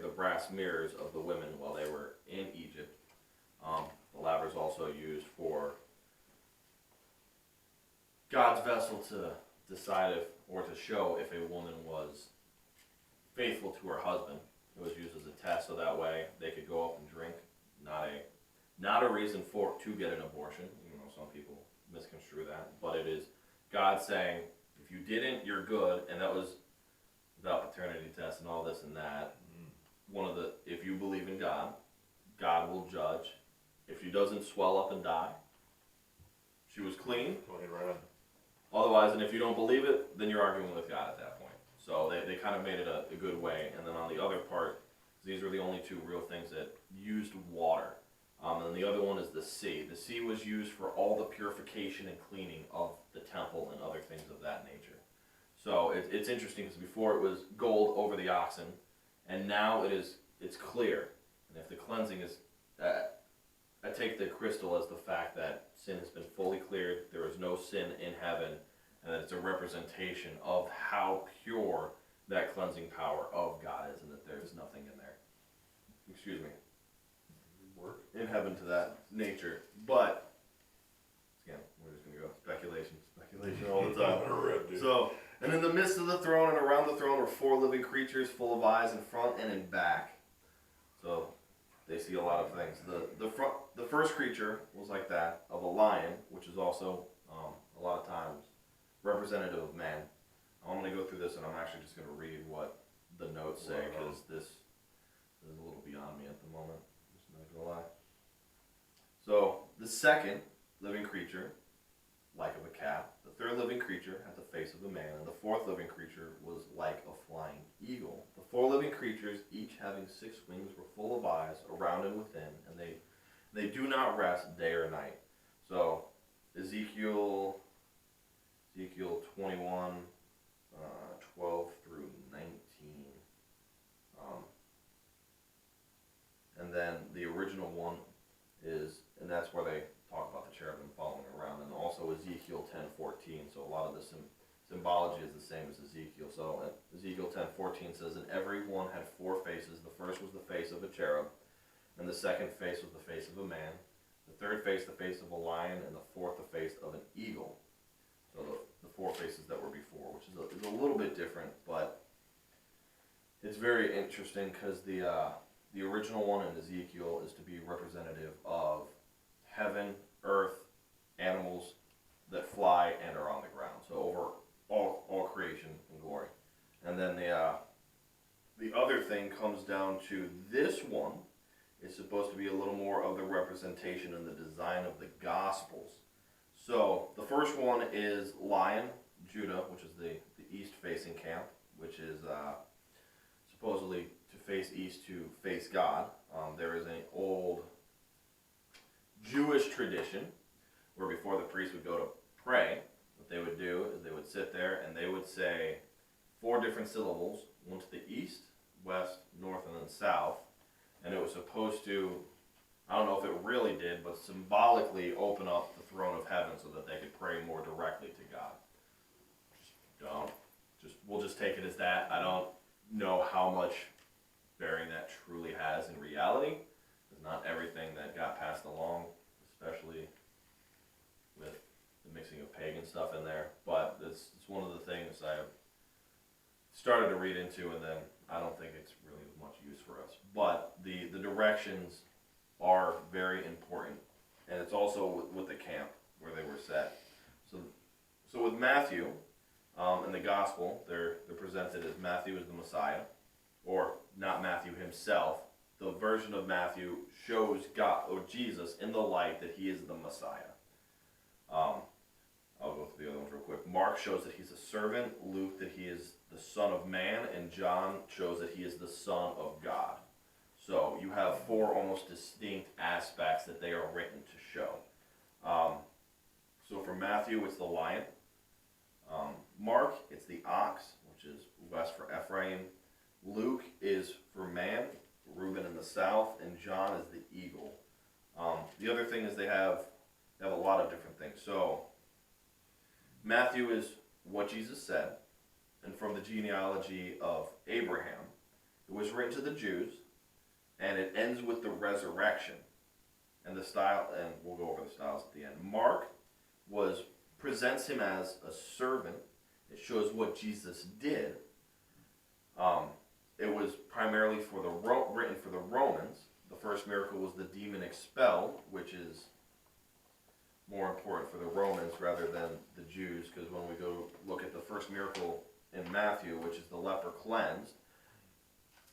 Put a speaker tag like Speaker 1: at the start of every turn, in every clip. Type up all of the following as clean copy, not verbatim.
Speaker 1: the brass mirrors of the women while they were in Egypt. The laver is also used for God's vessel to decide if, or to show if a woman was faithful to her husband. It was used as a test, so that way they could go up and drink. Not a reason to get an abortion, even though some people misconstrue that. But it is God saying, if you didn't, you're good, and that was without paternity test and all this and that. If you believe in God, God will judge. If she doesn't swell up and die, she was clean.
Speaker 2: Right.
Speaker 1: Otherwise, and if you don't believe it, then you're arguing with God at that point. So they kind of made it a good way. And then on the other part, these were the only two real things that used water. And the other one is the sea. The sea was used for all the purification and cleaning of the temple and other things of that nature. So it's interesting because before it was gold over the oxen, and now it's clear. And if the cleansing is, I take the crystal as the fact that sin has been fully cleared, there is no sin in heaven, and that it's a representation of how pure that cleansing power of God is, and that there is nothing in there. Excuse me. In heaven to that nature. But, again, we're just going to go speculation all the time. So, and in the midst of the throne and around the throne were 4 living creatures full of eyes in front and in back. So, they see a lot of things. The first creature was like that of a lion, which is also a lot of times representative of man. I'm going to go through this, and I'm actually just going to read what the notes say, because this is a little beyond me at the moment. Just not going to lie. So the second living creature, like of a cat. The third living creature had the face of a man, and the fourth living creature was like a flying eagle. The 4 living creatures, each having 6 wings, were full of eyes around and within, and they do not rest day or night. So Ezekiel 21, 12 through 19. And then the original one is, and that's where they talk about the cherubim following around, and also Ezekiel 10:14. So a lot of the symbology is the same as Ezekiel. So Ezekiel 10:14 says, and every one had 4 faces. The first was the face of a cherub, and the second face was the face of a man. The third face, the face of a lion, and the fourth, the face of an eagle. So the 4 faces that were before, which is a little bit different, but it's very interesting because the original one in Ezekiel is to be representative of heaven, earth, animals that fly and are on the ground. So over all creation and glory. And then the other thing comes down to this one is supposed to be a little more of the representation and the design of the Gospels. So the first one is Lion, Judah, which is the east-facing camp, which is supposedly to face east to face God. There is an old Jewish tradition where before the priest would go to pray, what they would do is they would sit there and they would say 4 different syllables, one to the east, west, north, and then south. And it was supposed to, I don't know if it really did, but symbolically open up the throne of heaven so that they could pray more directly to God. We'll just take it as that. I don't know how much bearing that truly has in reality. Because not everything that got passed along, especially with the mixing of pagan stuff in there. But it's one of the things I have started to read into, and then I don't think it's really of much use for us. But the directions are very important, and it's also with the camp where they were set. So with Matthew, in the gospel, they're presented as Matthew as the Messiah, or not Matthew himself. The version of Matthew shows God or Jesus in the light that he is the Messiah. I'll go through the other ones real quick. Mark shows that he's a servant, Luke that he is the Son of Man, and John shows that he is the Son of God. So you have 4 almost distinct aspects that they are written to show. So for Matthew, it's the lion. Mark, it's the ox, which is west for Ephraim. Luke is for man, Reuben in the south, and John is the eagle. The other thing is they have a lot of different things. So Matthew is what Jesus said, and from the genealogy of Abraham. It was written to the Jews, and it ends with the resurrection. And the style, and we'll go over the styles at the end. Mark presents him as a servant. It shows what Jesus did. It was primarily written for the Romans. The first miracle was the demon expelled, which is more important for the Romans rather than the Jews, because when we go look at the first miracle in Matthew, which is the leper cleansed,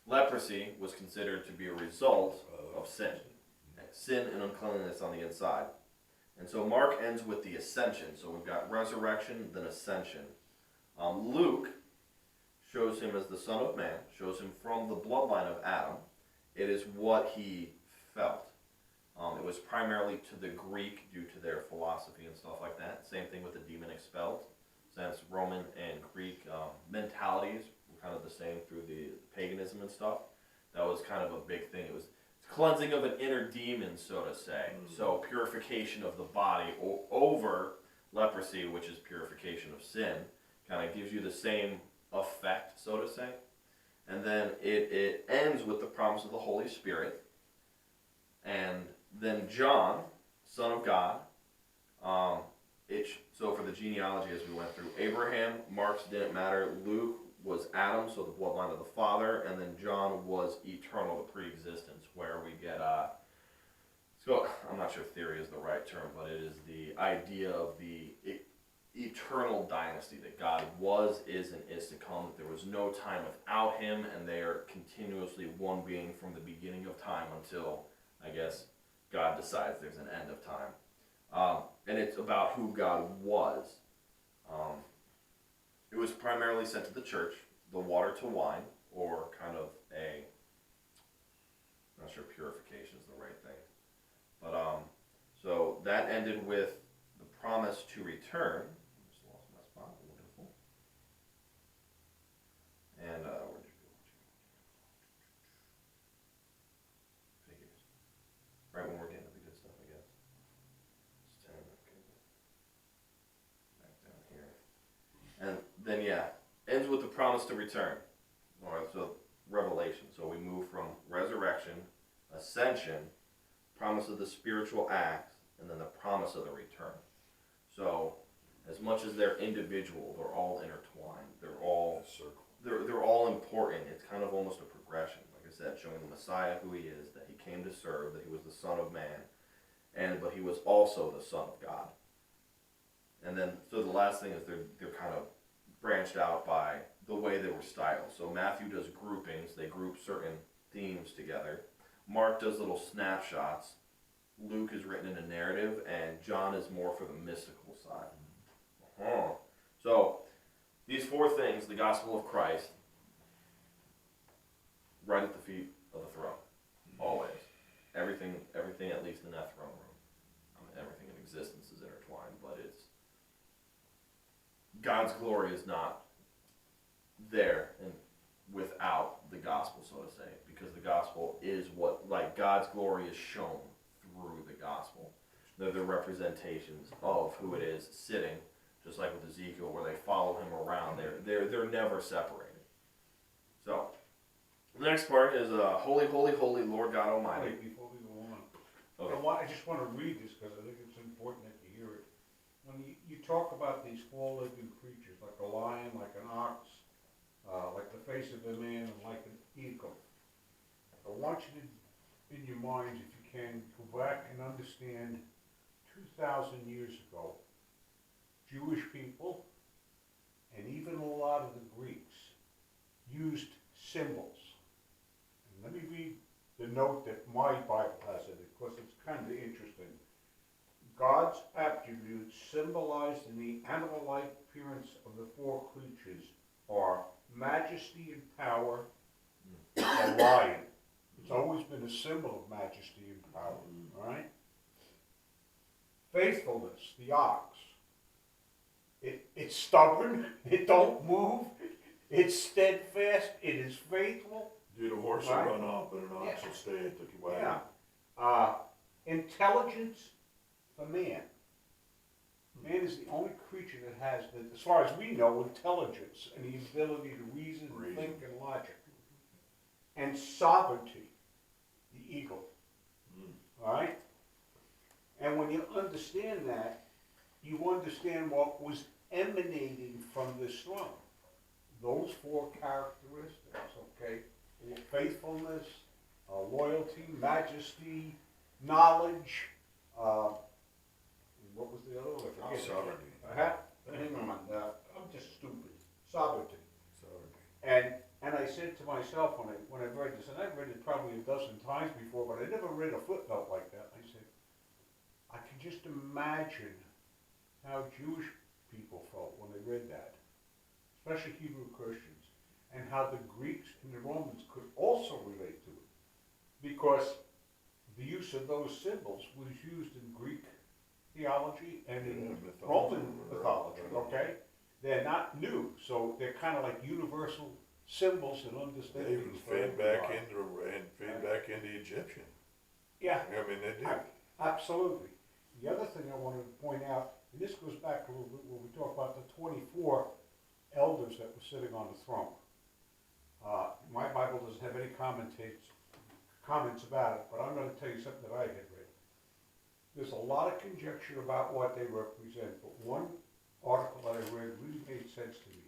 Speaker 1: leprosy was considered to be a result of sin. Sin and uncleanliness on the inside. And so Mark ends with the ascension. So we've got resurrection, then ascension. Luke shows him as the Son of Man, shows him from the bloodline of Adam. It is what he felt. It was primarily to the Greek due to their philosophy and stuff like that. Same thing with the demon expelled, since Roman and Greek mentalities were kind of the same through the paganism and stuff. That was kind of a big thing. It was cleansing of an inner demon, so to say. So purification of the body over leprosy, which is purification of sin, kind of gives you the same effect, so to say. And then it ends with the promise of the Holy Spirit. And then John, Son of God, so for the genealogy as we went through, Abraham, Mark's didn't matter, Luke was Adam, so the bloodline of the father, and then John was eternal, the pre-existence, where we get, so I'm not sure theory is the right term, but it is the idea of the eternal dynasty, that God was, is, and is to come, that there was no time without him, and they are continuously one being from the beginning of time until, I guess, God decides there's an end of time. And it's about who God was. It was primarily sent to the church, the water to wine, or kind of I'm not sure purification is the right thing. But, so that ended with the promise to return. I just lost my spot, wonderful. And, where'd you go? Figures. Right when we're getting to the good stuff, I guess. It's 10, okay. Back down here. And then, ends with the promise to return. All right, so Revelation. So we move from resurrection, ascension, promise of the spiritual acts, and then the promise of the return. So, as much as they're individual, they're all intertwined. They're all important. It's kind of almost a progression. Like I said, showing the Messiah who he is, that he came to serve, that he was the Son of Man, but he was also the Son of God. And then, so the last thing is they're kind of branched out by the way they were styled. So Matthew does groupings. They group certain themes together. Mark does little snapshots. Luke is written in a narrative, and John is more for the mystical side. So, these four things, the gospel of Christ, right at the feet of the throne. Always. Everything at least in that throne room. I mean, everything in existence is intertwined, but it's God's glory is not there and without the gospel, so to say, because the gospel is what, like, God's glory is shown through the gospel. They're the representations of who it is sitting, just like with Ezekiel, where they follow him around. They're never separated. So, the next part is Holy, Holy, Holy, Lord God Almighty.
Speaker 2: Wait, before we go on,
Speaker 1: Okay.
Speaker 2: I just want to read this because I think it's important that you hear it. When you talk about these four living creatures, like a lion, like an ox, like the face of a man, and like an eagle, I want you to, in your minds, if you can, go back and understand 2,000 years ago, Jewish people, and even a lot of the Greeks, used symbols. And let me read the note that my Bible has in it, because it's kind of interesting. God's attributes symbolized in the animal-like appearance of the four creatures are majesty and power, the lion. It's always been a symbol of majesty and power, all right? Faithfulness, the ox. It's stubborn, it don't move, it's steadfast, it is faithful.
Speaker 3: Dude, a horse
Speaker 2: Right.
Speaker 3: will run off, but an ox will stay at the wagon.
Speaker 2: Yeah. Intelligence for man. Man is the only creature that has, as far as we know, intelligence and the ability to reason, think, and logic. And and sovereignty, the eagle. All right? And when you understand that, you understand what was emanating from this throne. Those four characteristics, okay? Faithfulness, loyalty, majesty, knowledge, what was the other one? I forget.
Speaker 3: Sovereignty.
Speaker 2: Hang on, I'm just stupid. Sovereignty. And I said to myself when I read this, and I've read it probably a dozen times before, but I never read a footnote like that. I said, I can just imagine how Jewish people felt when they read that, especially Hebrew Christians, and how the Greeks and the Romans could also relate to it, because the use of those symbols was used in Greek theology and in Roman mythology, okay? They're not new, so they're kind of like universal symbols and
Speaker 3: They
Speaker 2: understandings.
Speaker 3: even
Speaker 2: for
Speaker 3: fade back
Speaker 2: everybody.
Speaker 3: into Egyptian.
Speaker 2: Yeah,
Speaker 3: I mean, they do.
Speaker 2: absolutely. The other thing I wanted to point out, and this goes back a little bit when we talk about the 24 elders that were sitting on the throne. My Bible doesn't have any comments about it, but I'm going to tell you something that I had read. There's a lot of conjecture about what they represent, but one article that I read really made sense to me,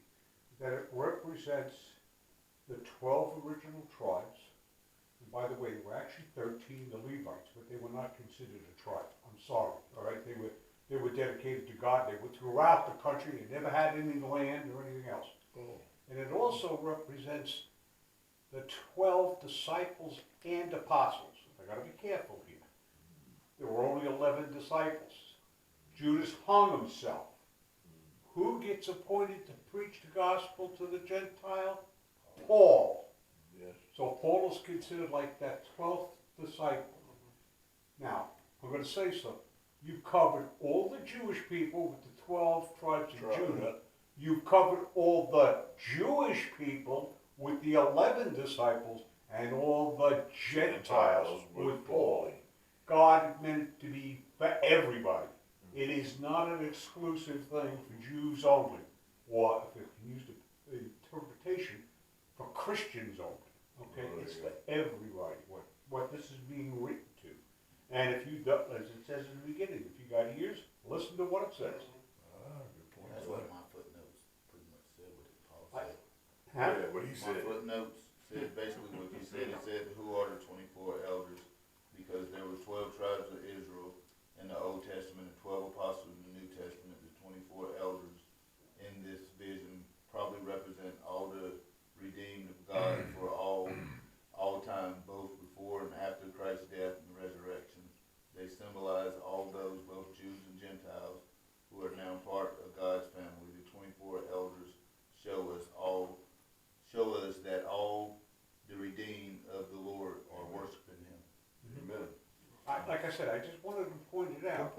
Speaker 2: that it represents the 12 original tribes. And by the way, there were actually 13, the Levites, but they were not considered a tribe. I'm sorry, all right? They were dedicated to God. They were throughout the country. They never had any land or anything else.
Speaker 3: Oh.
Speaker 2: And it also represents the 12 disciples and apostles. I got to be careful here. There were only 11 disciples. Judas hung himself. Who gets appointed to preach the gospel to the Gentile? Paul.
Speaker 3: Yes.
Speaker 2: So Paul is considered like that 12th disciple. Now, I'm going to say something. You've covered all the Jewish people with the 12 tribes of Judah. You've covered all the Jewish people with the 11 disciples, and all the Gentiles with Paul. God meant it to be for everybody. It is not an exclusive thing for Jews only, or if it can use the interpretation, for Christians only. Okay, it's for everybody. What this is being written to, and if you do, as it says in the beginning, if you got ears, listen to what it says.
Speaker 3: Good point.
Speaker 4: That's what my footnotes pretty much said what Paul said.
Speaker 3: Yeah, what he
Speaker 4: My
Speaker 3: said.
Speaker 4: footnotes said basically what you said. It said, who are the 24 elders? Because there were 12 tribes of Israel in the Old Testament and 12 apostles in the New Testament. The 24 elders in this vision probably represent all the redeemed of God for all time, both before and after Christ's death and resurrection. They symbolize all those, both Jews and Gentiles, who are now part of God's family. The 24 elders show us that all the redeemed of the Lord are worshiping Him.
Speaker 3: Amen.
Speaker 2: Like I said, I just wanted to point it out.